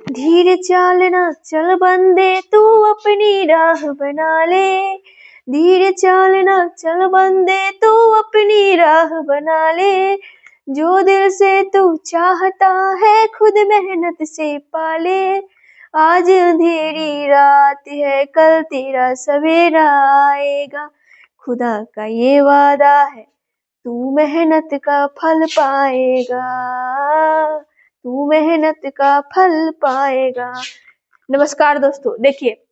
धीरे चालना चल बंदे तू अपनी राह बना ले, धीरे चालना चल बंदे तू अपनी राह बना ले, जो दिल से तू चाहता है खुद मेहनत से पाले, आज अंधेरी रात है कल तेरा सवेरा आएगा, खुदा का ये वादा है तू मेहनत का फल पाएगा, तू मेहनत का फल पाएगा। नमस्कार दोस्तों, देखिए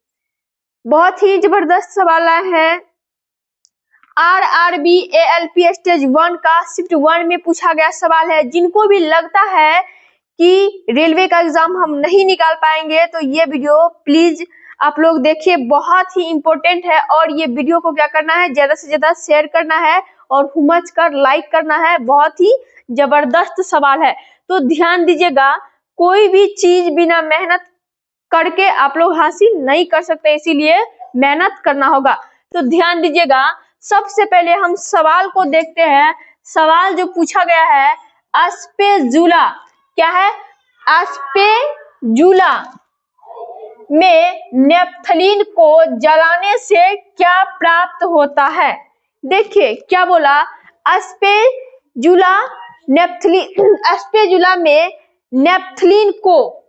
बहुत ही जबरदस्त सवाल है। RRB ALP स्टेज 1 का शिफ्ट 1 में पूछा गया सवाल है। जिनको भी लगता है कि रेलवे का एग्जाम हम नहीं निकाल पाएंगे तो ये वीडियो प्लीज आप लोग देखिए, बहुत ही इंपॉर्टेंट है। और ये वीडियो को क्या करना है, ज्यादा से ज्यादा शेयर करना है और हुमच कर लाइक करना है। बहुत ही जबरदस्त सवाल है, तो ध्यान दीजिएगा। कोई भी चीज बिना मेहनत करके आप लोग हासिल नहीं कर सकते, इसीलिए मेहनत करना होगा। तो ध्यान दीजिएगा, सबसे पहले हम सवाल को देखते हैं। सवाल जो पूछा गया है, अस्पेजुला क्या है, अस्पेजुला में नेप्थलीन को जलाने से क्या प्राप्त होता है। देखिए क्या बोला, अस्पेजुला अस्पेजुला में नेप्थलीन को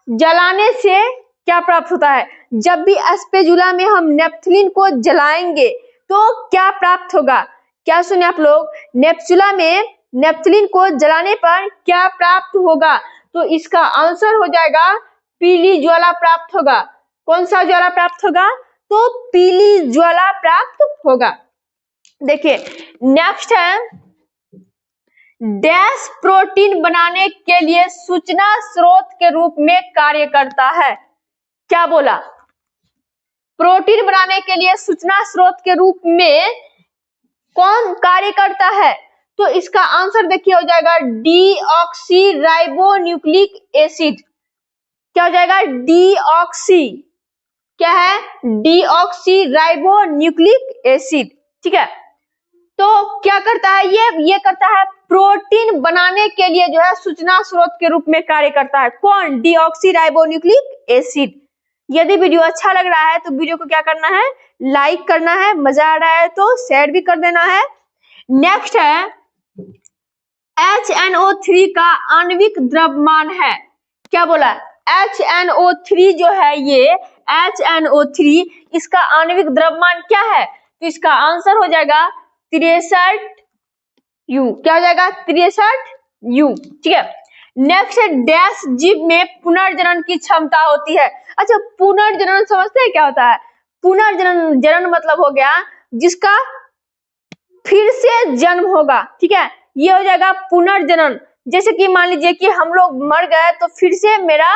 जलाने से क्या प्राप्त होता है। जब भी अस्पेजुला में हम नेप्थलीन को जलाएंगे तो क्या प्राप्त होगा। क्या सुने आप लोग, नेप्थुला में नेप्थलीन को जलाने पर क्या प्राप्त होगा। तो इसका आंसर हो जाएगा पीली ज्वाला प्राप्त होगा। कौन सा ज्वाला प्राप्त होगा, तो पीली ज्वाला प्राप्त होगा। देखिए नेक्स्ट है, डैश प्रोटीन बनाने के लिए सूचना स्रोत के रूप में कार्य करता है। क्या बोला, प्रोटीन बनाने के लिए सूचना स्रोत के रूप में कौन कार्य करता है। तो इसका आंसर देखिए हो जाएगा डीऑक्सीराइबोन्यूक्लिक एसिड। क्या हो जाएगा, डीऑक्सी क्या है, डीऑक्सीराइबोन्यूक्लिक एसिड। ठीक है, तो क्या करता है ये करता है प्रोटीन बनाने के लिए जो है सूचना स्रोत के रूप में कार्य करता है। कौन, डीऑक्सीराइबोन्यूक्लिक एसिड। यदि वीडियो अच्छा लग रहा है तो वीडियो को क्या करना है, लाइक करना है, मजा आ रहा है तो शेयर भी कर देना है। नेक्स्ट है, HNO3 का आणविक द्रव्यमान है। क्या बोला, HNO3 जो है ये HNO3 इसका आणविक द्रव्यमान क्या है। तो इसका आंसर हो जाएगा 63U। क्या हो जाएगा, 63U। ठीक है, नेक्स्ट डैश जीव में पुनर्जनन की क्षमता होती है। अच्छा, पुनर्जनन समझते हैं क्या होता है। पुनर्जनन मतलब हो गया जिसका फिर से जन्म होगा। ठीक है, ये हो जाएगा पुनर्जनन। जैसे कि मान लीजिए कि हम लोग मर गए तो फिर से मेरा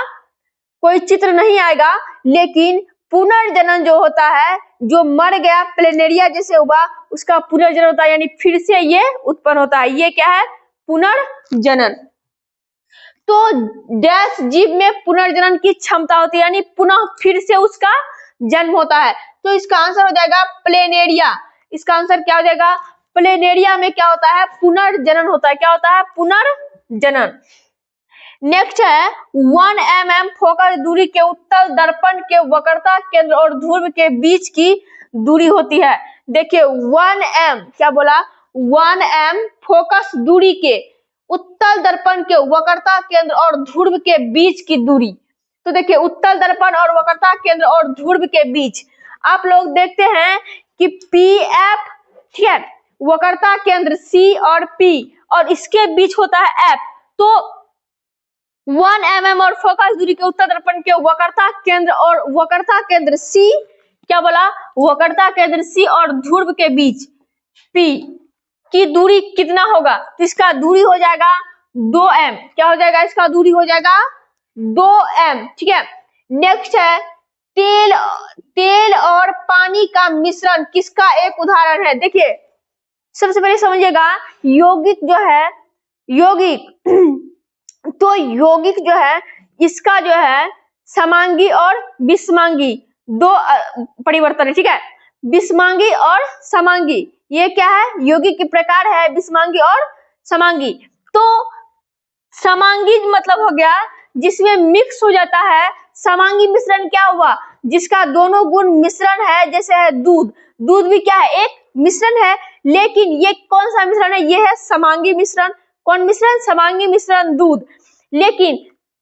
कोई चित्र नहीं आएगा, लेकिन पुनर्जनन जो होता है, जो मर गया प्लेनेरिया जैसे हुआ उसका पुनर्जनन होता है, यानी फिर से ये उत्पन्न होता है। ये क्या है, पुनर्जनन। तो डैश जीव में पुनर्जनन की क्षमता होती है, यानी पुनः फिर से उसका जन्म होता है। तो इसका आंसर हो जाएगा प्लेनेरिया। इसका आंसर क्या हो जाएगा, प्लेनेरिया में क्या होता है, पुनर्जनन होता है। क्या होता है, पुनर्जनन। नेक्स्ट है, 1 mm फोकस दूरी के उत्तल दर्पण के वक्रता केंद्र और ध्रुव के बीच की दूरी होती है। देखिए 1 m क्या बोला, 1 m फोकस दूरी के उत्तल दर्पण के वक्रता केंद्र और ध्रुव के बीच की दूरी। तो देखिए उत्तल दर्पण और वक्रता केंद्र और ध्रुव के बीच आप लोग देखते हैं कि PF, ठीक है, वक्रता केंद्र C और P और इसके बीच होता है F। तो 1 mm और फोकस दूरी के उत्तल दर्पण के वक्रता केंद्र और वक्रता केंद्र C, क्या बोला, वक्रता केंद्र C और ध्रुव के बीच P की दूरी कितना होगा। तो इसका दूरी हो जाएगा 2 m। क्या हो जाएगा, इसका दूरी हो जाएगा 2 m। ठीक है, नेक्स्ट है, तेल और पानी का मिश्रण किसका एक उदाहरण है। देखिए सबसे पहले समझिएगा, यौगिक जो है, यौगिक तो यौगिक जो है इसका जो है समांगी और विषमांगी दो परिवर्तन है। ठीक है, विषमांगी और समांगी, ये क्या है, यौगिक के प्रकार है विषमांगी और समांगी। तो समांगी मतलब हो गया जिसमें मिक्स हो जाता है। समांगी मिश्रण क्या हुआ, जिसका दोनों गुण मिश्रण है, जैसे है दूध। दूध भी क्या है, एक मिश्रण है, लेकिन ये कौन सा मिश्रण है, ये है समांगी मिश्रण। कौन मिश्रण, समांगी मिश्रण दूध। लेकिन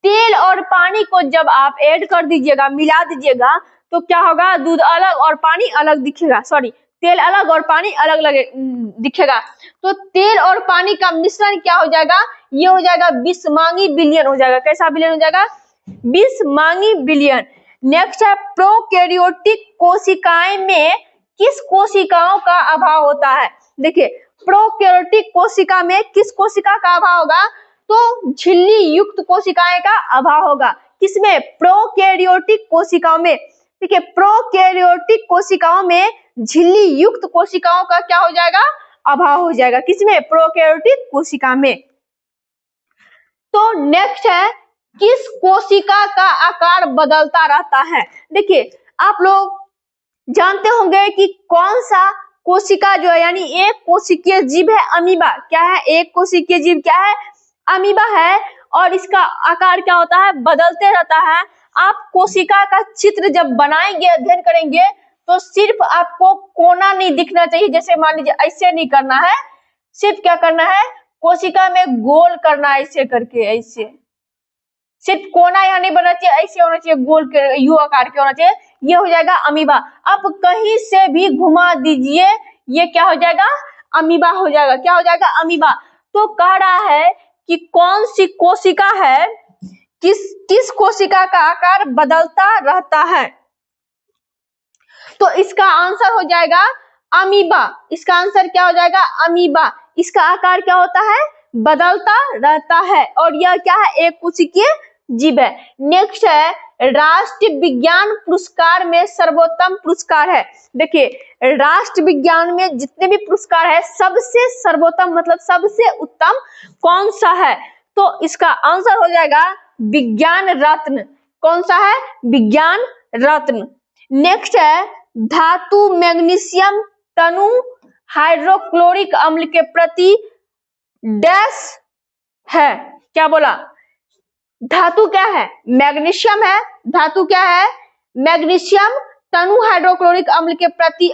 तेल और पानी को जब आप ऐड कर दीजिएगा, मिला दीजिएगा, तो क्या होगा, दूध अलग और पानी अलग दिखेगा, सॉरी तेल अलग और पानी अलग लगे दिखेगा। तो तेल और पानी का मिश्रण क्या हो जाएगा, ये हो जाएगा बिस्मांगी विलयन हो जाएगा। कैसा विलयन हो जाएगा, बिस्मांगी विलयन। नेक्स्ट है प्रोकैरियोटिक कोशिकाएं में किस कोशिकाओं का अभाव होता है। देखिए प्रोकैरियोटिक कोशिका में किस कोशिका का अभाव होगा, तो झिल्ली युक्त कोशिकाएं का अभाव होगा। किसमें, प्रोकैरियोटिक कोशिकाओं में। ठीक है, प्रोकैरियोटिक कोशिकाओं में झिल्ली युक्त कोशिकाओं का क्या हो जाएगा, अभाव हो जाएगा। किसमें, प्रोकैरियोटिक कोशिका में। तो नेक्स्ट है किस कोशिका का आकार बदलता रहता है। देखिए आप लोग जानते होंगे कि कौन सा कोशिका जो है, यानी एक कोशिकीय जीव है अमीबा। क्या है, एक कोशिकीय जीव क्या है, अमीबा है, और इसका आकार क्या होता है, बदलते रहता है। आप कोशिका का चित्र जब बनाएंगे, अध्ययन करेंगे, तो सिर्फ आपको कोना नहीं दिखना चाहिए, जैसे मान लीजिए ऐसे नहीं करना है, सिर्फ क्या करना है, कोशिका में गोल करना है, ऐसे करके, ऐसे सिर्फ कोना यहाँ नहीं बनना चाहिए, ऐसे होना चाहिए, गोल के यू आकार के होना चाहिए। ये हो जाएगा अमीबा। आप कहीं से भी घुमा दीजिए, ये क्या हो जाएगा, अमीबा हो जाएगा। क्या हो जाएगा, अमीबा। तो कह रहा है कि कौन सी कोशिका है, किस कोशिका का आकार बदलता रहता है। तो इसका आंसर हो जाएगा अमीबा। इसका आंसर क्या हो जाएगा, अमीबा। इसका आकार क्या होता है, बदलता रहता है, और यह क्या है, एक कोशिकीय जीव है। नेक्स्ट है राष्ट्रीय विज्ञान पुरस्कार में सर्वोत्तम पुरस्कार है। देखिए राष्ट्र विज्ञान में जितने भी पुरस्कार है, सबसे सर्वोत्तम मतलब सबसे उत्तम कौन सा है, तो इसका आंसर हो जाएगा विज्ञान रत्न। कौन सा है, विज्ञान रत्न। नेक्स्ट है धातु मैग्नीशियम तनु हाइड्रोक्लोरिक अम्ल के प्रति डैश है। क्या बोला, धातु क्या है, मैग्नीशियम है। धातु क्या है, मैग्नीशियम तनु हाइड्रोक्लोरिक अम्ल के प्रति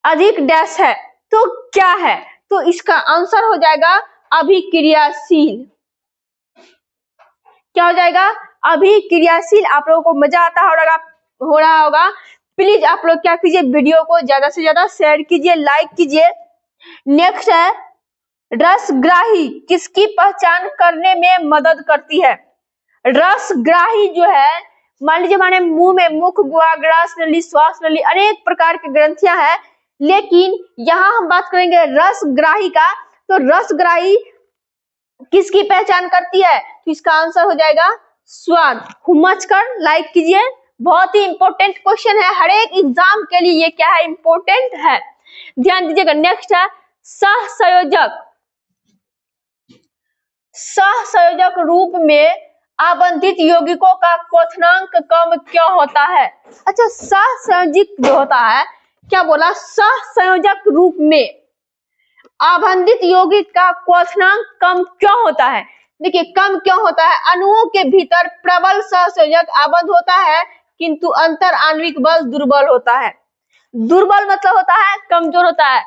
अधिक डैश है। तो क्या है, तो इसका आंसर हो जाएगा अभिक्रियाशील। क्या हो जाएगा, अभिक्रियाशील। आप लोगों को मजा आता हो रहा होगा। प्लीज आप लोग क्या कीजिए, वीडियो को ज्यादा से ज्यादा शेयर कीजिए, लाइक कीजिए। नेक्स्ट है रसग्राही किसकी पहचान करने में मदद करती है। रसग्राही जो है, मान लीजिए हमारे मुंह में मुख गुहाग्रास नली, श्वास नली, अनेक प्रकार की ग्रंथियां हैं, लेकिन यहाँ हम बात करेंगे रसग्राही का। तो रसग्राही किसकी पहचान करती है, तो इसका आंसर हो जाएगा स्वाद। हुमच कर लाइक कीजिए, बहुत ही इंपॉर्टेंट क्वेश्चन है, हर एक एग्जाम के लिए ये क्या है, इंपॉर्टेंट है, ध्यान दीजिएगा। नेक्स्ट है सहसंयोजक। सहसंयोजक रूप में आवंटित यौगिकों का क्वथनांक कम क्यों होता है। अच्छा, सहसंयोजक जो होता है, क्या बोला, सहसंयोजक रूप में आवंटित यौगिक का क्वथनांक कम क्यों होता है। देखिए कम क्यों होता है, अणुओं के भीतर प्रबल सहसंयोजक आबद्ध होता है, किंतु अंतर आणविक बल दुर्बल होता है। दुर्बल मतलब होता है कमजोर होता है।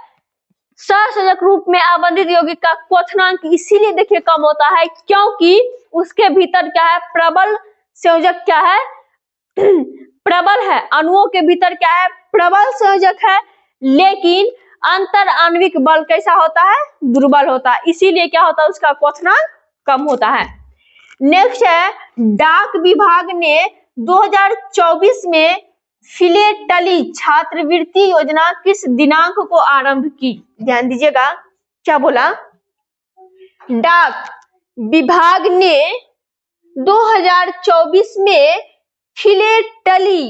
सहसंयोजक रूप में आवंटित यौगिक का क्वथनांक इसीलिए देखिए कम होता है, क्योंकि उसके भीतर क्या है, प्रबल संयोजक क्या है, प्रबल है। अणुओं के भीतर क्या है, प्रबल संयोजक है, लेकिन अंतर आणविक बल कैसा होता है, दुर्बल होता है, इसीलिए क्या होता है, उसका क्वथनांक कम होता है। नेक्स्ट है डाक विभाग ने 2024 में फिलेटली छात्रवृत्ति योजना किस दिनांक को आरंभ की। ध्यान दीजिएगा, क्या बोला, डाक विभाग ने 2024 में फिलेटली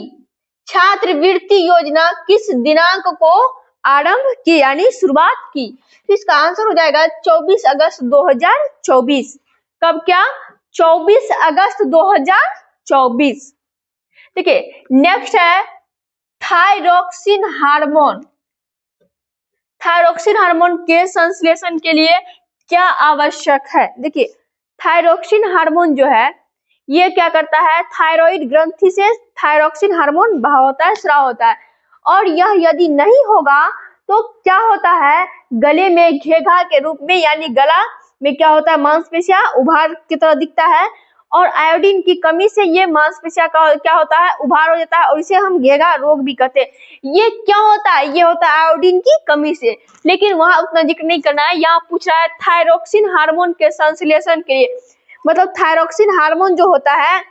छात्रवृत्ति योजना किस दिनांक को आरंभ की, यानी शुरुआत की। तो इसका आंसर हो जाएगा 24 अगस्त 2024। कब, क्या, 24 अगस्त 2024। देखिए नेक्स्ट है थायरोक्सिन हार्मोन। थायरोक्सिन हार्मोन के संश्लेषण के लिए क्या आवश्यक है। देखिए थायरोक्सिन हार्मोन जो है ये क्या करता है, थायराइड ग्रंथि से थायरोक्सिन हार्मोन बहाव होता है, स्राव होता है। और यह यदि नहीं होगा तो क्या होता है, गले में घेघा के रूप में, यानी गला में क्या होता है, मांसपेशियां उभार की तरह दिखता है। और आयोडीन की कमी से ये मांसपेशियां का क्या होता है, उभार हो जाता है, और इसे हम घेघा रोग भी कहते हैं। ये क्या होता है, ये होता है आयोडीन की कमी से। लेकिन वहां उतना जिक्र नहीं करना है, यहाँ पूछ रहा है थायरोक्सिन हार्मोन के संश्लेषण के लिए, मतलब थायरोक्सिन हार्मोन जो होता है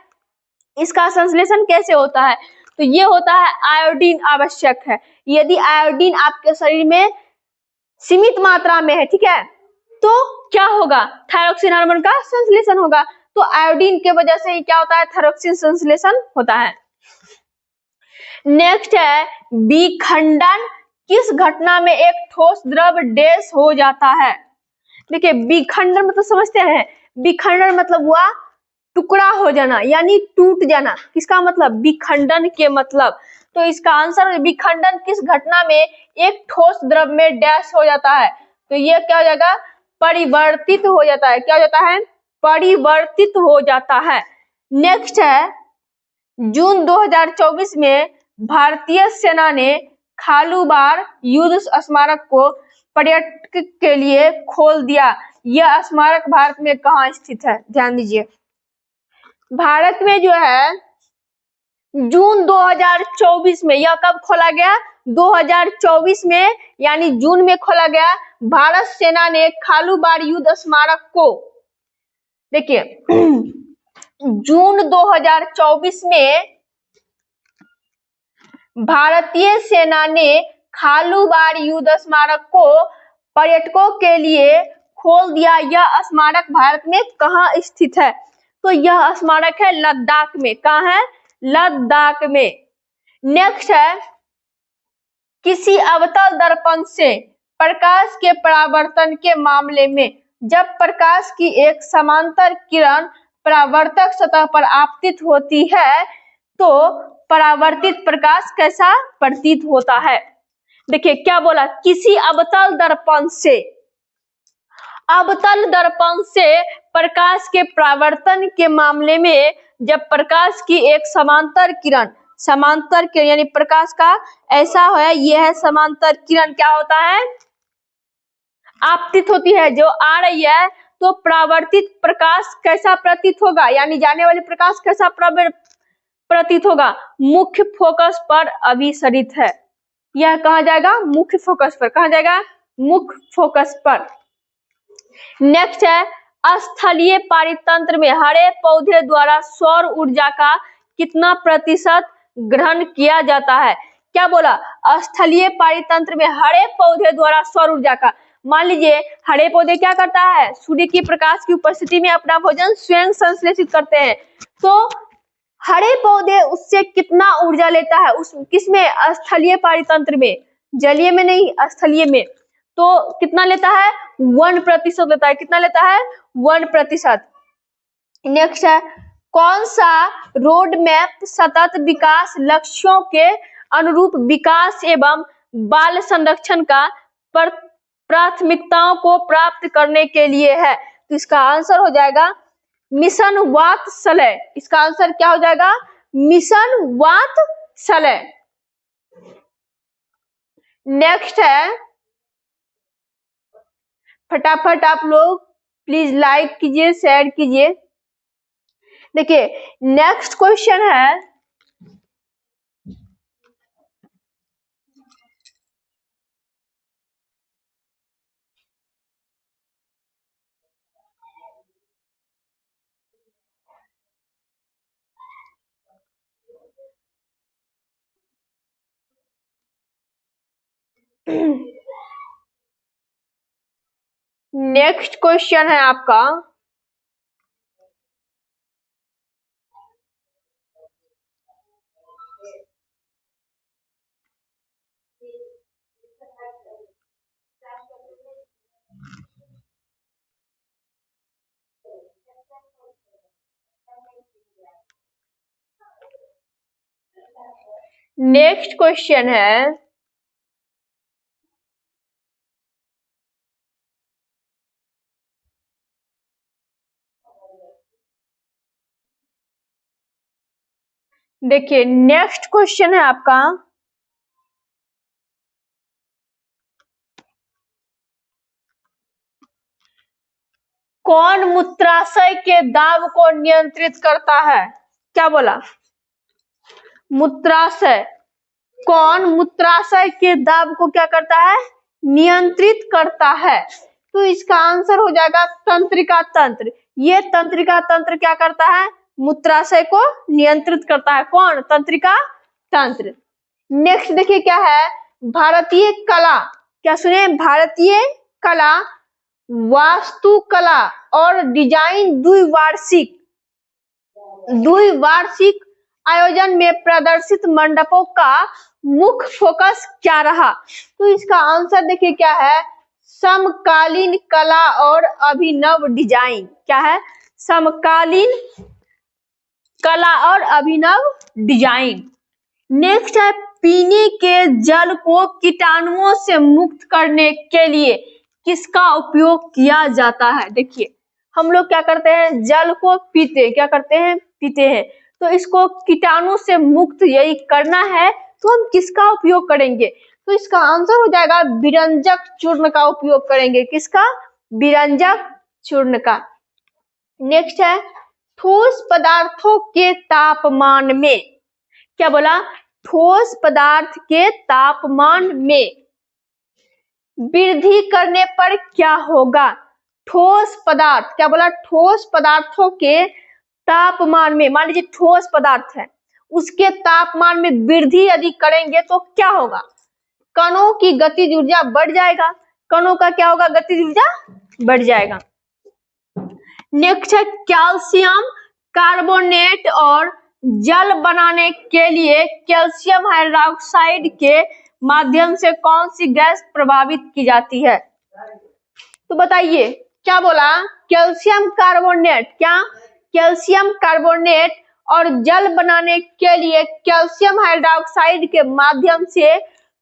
इसका संश्लेषण कैसे होता है, तो ये होता है आयोडीन आवश्यक है। यदि आयोडीन आपके शरीर में सीमित मात्रा में है, ठीक है, तो क्या होगा, थायरोक्सिन हार्मोन का संश्लेषण होगा। तो आयोडीन के वजह से क्या होता है, थायरोक्सिन संश्लेषण होता है। नेक्स्ट है विखंडन, किस घटना में एक ठोस द्रव डैश हो जाता है। देखिए विखंडन मतलब समझते हैं, विखंडन मतलब हुआ टुकड़ा हो जाना, यानी टूट जाना। किसका मतलब, विखंडन के मतलब। तो इसका आंसर विखंडन किस घटना में एक ठोस द्रव में डैश हो जाता है, तो ये क्या हो जाएगा, परिवर्तित हो जाता है। क्या हो जाता है, परिवर्तित हो जाता है। नेक्स्ट है जून 2024 में भारतीय सेना ने खालूबार युद्ध स्मारक को पर्यटक के लिए खोल दिया। यह स्मारक भारत में कहाँ स्थित है, ध्यान दीजिए। भारत में जो है जून 2024 में, यह कब खोला गया, 2024 में, यानी जून में खोला गया। भारत सेना ने खालूबार युद्ध स्मारक को, देखिए जून 2024 में भारतीय सेना ने खालूबार युद्ध स्मारक को पर्यटकों के लिए खोल दिया। यह स्मारक भारत में कहाँ स्थित है, तो यह स्मारक है लद्दाख में। कहाँ है, लद्दाख में। नेक्स्ट है किसी अवतल दर्पण से प्रकाश के परावर्तन के मामले में जब प्रकाश की एक समांतर किरण परावर्तक सतह पर आपतित होती है तो परावर्तित प्रकाश कैसा प्रतीत होता है। देखिए क्या बोला, किसी अवतल दर्पण से, अवतल दर्पण से प्रकाश के परावर्तन के मामले में जब प्रकाश की एक समांतर किरण यानी प्रकाश का ऐसा है, यह है समांतर किरण, क्या होता है, आपतित होती है, जो आ रही है, तो परावर्तित प्रकाश कैसा प्रतीत होगा, यानी जाने वाले प्रकाश कैसा प्रतीत होगा, मुख्य फोकस पर अभिसरित है। यह कहा जाएगा, मुख्य फोकस पर। कहा जाएगा, मुख्य फोकस पर। नेक्स्ट है स्थलीय पारितंत्र में हरे पौधे द्वारा सौर ऊर्जा का कितना प्रतिशत ग्रहण किया जाता है। क्या बोला, स्थलीय पारितंत्र में हरे पौधे द्वारा सौर ऊर्जा का। मान लीजिए हरे पौधे क्या करता है, सूर्य की प्रकाश की उपस्थिति में अपना भोजन स्वयं संश्लेषित करते हैं। तो हरे पौधे उससे कितना ऊर्जा लेता है, उस किसमें, स्थलीय पारितंत्र में, जलीय में नहीं, स्थलीय में। तो कितना लेता है, 1% लेता है। कितना लेता है, 1%। नेक्स्ट है कौन सा रोड मैप सतत विकास लक्ष्यों के अनुरूप विकास एवं बाल संरक्षण का प्राथमिकताओं को प्राप्त करने के लिए है। तो इसका आंसर हो जाएगा मिशन वात्सल्य। इसका आंसर क्या हो जाएगा, मिशन वात्सल्य। नेक्स्ट है, फटाफट आप लोग प्लीज लाइक कीजिए, शेयर कीजिए। देखिए नेक्स्ट क्वेश्चन है नेक्स्ट क्वेश्चन है आपका नेक्स्ट क्वेश्चन है देखिए नेक्स्ट क्वेश्चन है आपका, कौन मूत्राशय के दाब को नियंत्रित करता है? क्या बोला? मूत्राशय। कौन मूत्राशय के दाब को क्या करता है? नियंत्रित करता है। तो इसका आंसर हो जाएगा तंत्रिका तंत्र। ये तंत्रिका तंत्र क्या करता है? मूत्राशय को नियंत्रित करता है। कौन? तंत्रिका तंत्र। नेक्स्ट देखिए क्या है, भारतीय कला। क्या सुने? भारतीय कला, वास्तुकला और डिजाइन द्विवार्षिक आयोजन में प्रदर्शित मंडपों का मुख्य फोकस क्या रहा? तो इसका आंसर देखिए क्या है, समकालीन कला और अभिनव डिजाइन। क्या है? समकालीन कला और अभिनव डिजाइन। नेक्स्ट है, पीने के जल को कीटाणुओं से मुक्त करने के लिए किसका उपयोग किया जाता है? देखिए हम लोग क्या करते हैं, जल को पीते, क्या करते हैं? पीते हैं। तो इसको कीटाणु से मुक्त यही करना है, तो हम किसका उपयोग करेंगे? तो इसका आंसर हो जाएगा विरंजक चूर्ण का उपयोग करेंगे। किसका? विरंजक चूर्ण का। नेक्स्ट है, ठोस पदार्थों के तापमान में। क्या बोला? ठोस पदार्थ के तापमान में वृद्धि करने पर क्या होगा? ठोस पदार्थ, क्या बोला? ठोस पदार्थों के तापमान में, मान लीजिए ठोस पदार्थ है, उसके तापमान में वृद्धि यदि करेंगे तो क्या होगा? कणों की गतिज ऊर्जा बढ़ जाएगा। कणों का क्या होगा? गतिज ऊर्जा बढ़ जाएगा। नेक्स्ट है, कैल्शियम कार्बोनेट और जल बनाने के लिए कैल्शियम हाइड्रोक्साइड के माध्यम से कौन सी गैस प्रभावित की जाती है? तो बताइए क्या बोला? Calcium carbonate. क्या? कैल्शियम कार्बोनेट और जल बनाने के लिए कैल्शियम हाइड्रोक्साइड के माध्यम से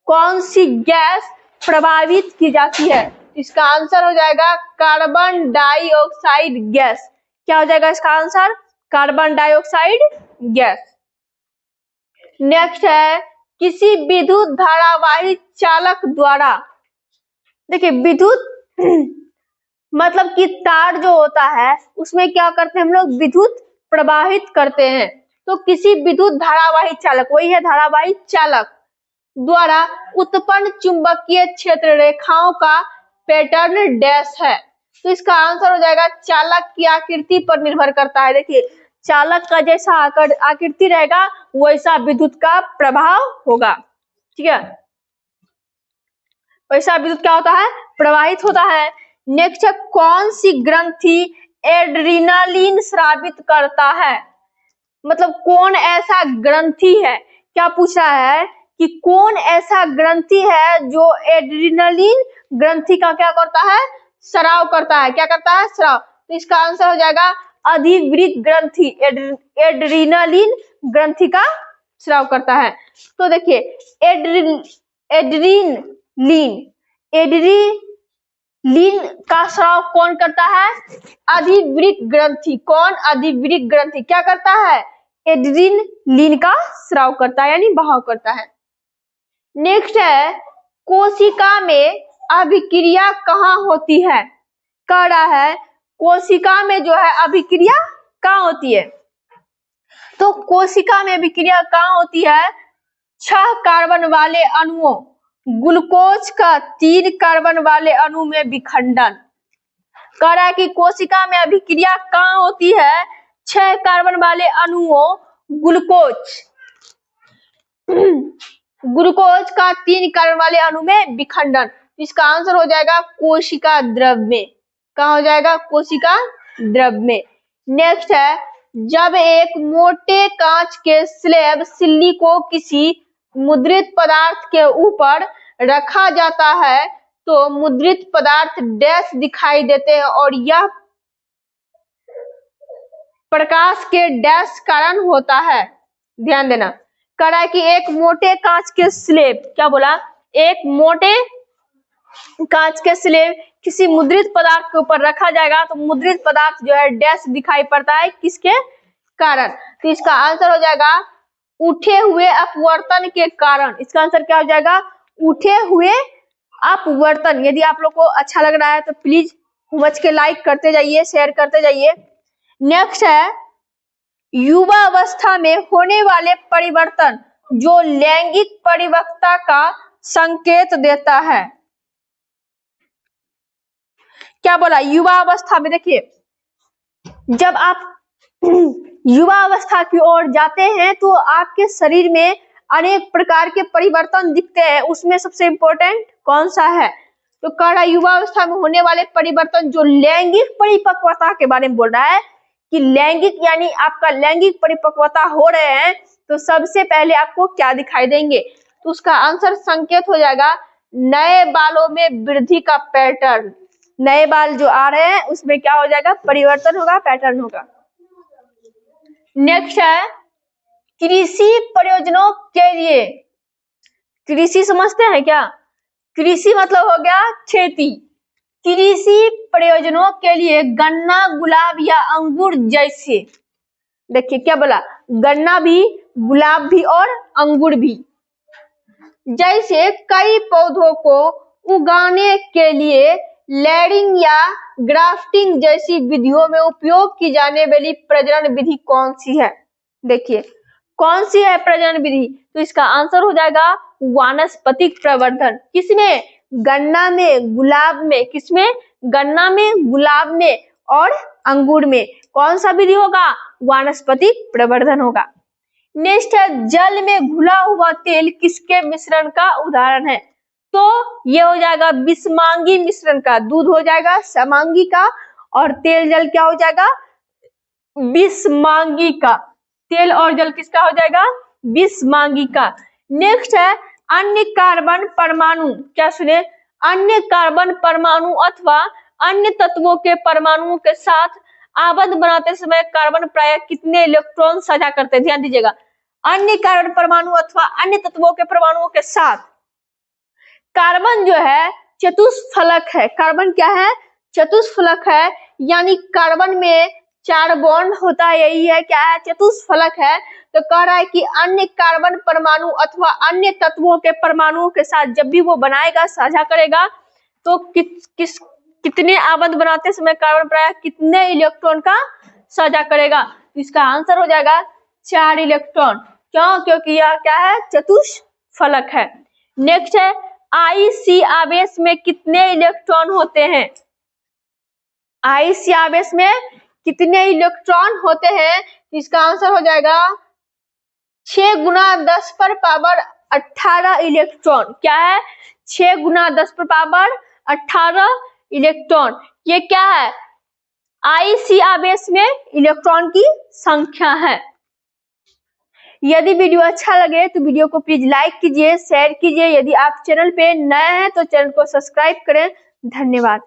कौन सी गैस प्रभावित की जाती है? इसका आंसर हो जाएगा कार्बन डाइऑक्साइड गैस। क्या हो जाएगा इसका answer? Carbon dioxide gas. Next है, किसी विद्युत धारावाही चालक द्वारा, देखिए विद्युत मतलब कि तार जो होता है उसमें क्या करते हैं हम लोग? विद्युत प्रवाहित करते हैं। तो किसी विद्युत धारावाही चालक, वही है धारावाही चालक, द्वारा उत्पन्न चुंबकीय क्षेत्र रेखाओं का पैटर्न डैश है। तो इसका आंसर हो जाएगा चालक की आकृति पर निर्भर करता है। देखिए चालक का जैसा आकृति रहेगा वैसा विद्युत का प्रभाव होगा। ठीक है, वैसा विद्युत क्या होता है? प्रवाहित होता है। नेक्स्ट है, कौन सी ग्रंथि एड्रीनालिन स्रावित करता है? मतलब कौन ऐसा ग्रंथि है? क्या पूछ रहा है कि कौन ऐसा ग्रंथि है जो एड्रीनालिन ग्रंथि का क्या करता है? स्राव करता है। क्या करता है? स्राव। तो इसका आंसर हो जाएगा अधिवृक्क ग्रंथि, एड्रीनालिन ग्रंथि का स्राव करता है। तो देखिए एड्रीनालिन का स्राव कौन करता है? अधिवृक्क ग्रंथि। कौन? अधिवृक्क ग्रंथि क्या करता है? एड्रीनालिन का स्राव करता है, यानी बहाव करता है। नेक्स्ट है, कोशिका में अभिक्रिया कहाँ होती है? कह रहा है कोशिका में जो है अभिक्रिया कहाँ होती है? तो कोशिका में अभिक्रिया कहाँ होती है? 6 कार्बन वाले अणुओं ग्लूकोज का 3 कार्बन वाले अणु में विखंडन। कह रहा है कि कोशिका में अभिक्रिया कहाँ होती है? 6 कार्बन वाले अणुओं ग्लूकोज का 3 कार्बन वाले अणु में विखंडन। इसका आंसर हो जाएगा कोशिका द्रव में। कहाँ हो जाएगा? कोशिका द्रव में। नेक्स्ट है, जब एक मोटे कांच के स्लैब सिल्ली को किसी मुद्रित पदार्थ के ऊपर रखा जाता है तो मुद्रित पदार्थ डैश दिखाई देते हैं और यह प्रकाश के डैश कारण होता है। ध्यान देना, कह रहा है कि एक मोटे कांच के स्लैब, क्या बोला? एक मोटे कांच के स्लैब किसी मुद्रित पदार्थ के ऊपर रखा जाएगा तो मुद्रित पदार्थ जो है डैश दिखाई पड़ता है, किसके कारण? तो इसका आंसर हो जाएगा उठे हुए अपवर्तन के कारण। इसका आंसर क्या हो जाएगा? उठे हुए अपवर्तन। यदि आप लोग को अच्छा लग रहा है तो प्लीज समझ के लाइक करते जाइए, शेयर करते जाइए। नेक्स्ट है युवा अवस्था में होने वाले परिवर्तन जो लैंगिक परिपक्वता का संकेत देता है। क्या बोला? युवा अवस्था में। देखिए जब आप युवा अवस्था की ओर जाते हैं तो आपके शरीर में अनेक प्रकार के परिवर्तन दिखते हैं। उसमें सबसे इंपॉर्टेंट कौन सा है? तो कह रहा है युवा अवस्था में होने वाले परिवर्तन जो लैंगिक परिपक्वता के बारे में बोल रहा है कि लैंगिक यानी आपका लैंगिक परिपक्वता हो रहे हैं तो सबसे पहले आपको क्या दिखाई देंगे? तो उसका आंसर संकेत हो जाएगा नए बालों में वृद्धि का पैटर्न। नए बाल जो आ रहे हैं उसमें क्या हो जाएगा? परिवर्तन होगा, पैटर्न होगा। नेक्स्ट है कृषि प्रयोजनों के लिए। कृषि समझते हैं क्या? कृषि मतलब हो गया खेती। कृषि प्रयोजनों के लिए गन्ना, गुलाब या अंगूर जैसे, देखिए क्या बोला? गन्ना भी, गुलाब भी और अंगूर भी जैसे कई पौधों को उगाने के लिए लेयरिंग या ग्राफ्टिंग जैसी विधियों में उपयोग की जाने वाली प्रजनन विधि कौन सी है? देखिए कौन सी है प्रजनन विधि? तो इसका आंसर हो जाएगा वानस्पतिक प्रवर्धन। किसमें? गन्ना में, गुलाब में। किसमें? गन्ना में, गुलाब में और अंगूर में। कौन सा विधि होगा? वानस्पतिक प्रवर्धन होगा। नेक्स्ट है जल में घुला हुआ तेल किसके मिश्रण का उदाहरण है? तो ये हो जाएगा बिस्मांगी मिश्रण का। दूध हो जाएगा समांगी का और तेल जल क्या हो जाएगा? बिस्मांगी का। तेल और जल किसका हो जाएगा? बिस्मांगी का। नेक्स्ट है अन्य कार्बन परमाणु। क्या सुने? अन्य कार्बन परमाणु अथवा अन्य तत्वों के परमाणुओं के साथ आबद्ध बनाते समय कार्बन प्रायः कितने इलेक्ट्रॉन साझा करते हैं? ध्यान दीजिएगा, अन्य कार्बन परमाणु अथवा अन्य तत्वों के परमाणुओं के साथ कार्बन जो है चतुष्फलक है। कार्बन क्या है? चतुष्फलक है, यानी कार्बन में 4 बॉन्ड होता है, यही है क्या है? चतुष्फलक है। तो कह रहा है कि अन्य कार्बन परमाणु अथवा अन्य तत्वों के परमाणुओं के साथ जब भी वो बनाएगा, साझा करेगा, तो कितने आबद्ध बनाते समय कार्बन प्रायः कितने इलेक्ट्रॉन का साझा करेगा? तो इसका आंसर हो जाएगा 4 इलेक्ट्रॉन। क्यों? क्योंकि यह क्या है? चतुष्फलक है। नेक्स्ट है IC आवेश में कितने इलेक्ट्रॉन होते हैं? IC आवेश में कितने इलेक्ट्रॉन होते हैं? इसका आंसर हो जाएगा 6 गुना 10 पर पावर 18 इलेक्ट्रॉन। क्या है? 6 गुना 10 पर पावर 18 इलेक्ट्रॉन। ये क्या है? IC आवेश में इलेक्ट्रॉन की संख्या है। यदि वीडियो अच्छा लगे तो वीडियो को प्लीज लाइक कीजिए, शेयर कीजिए। यदि आप चैनल पे नए हैं तो चैनल को सब्सक्राइब करें। धन्यवाद।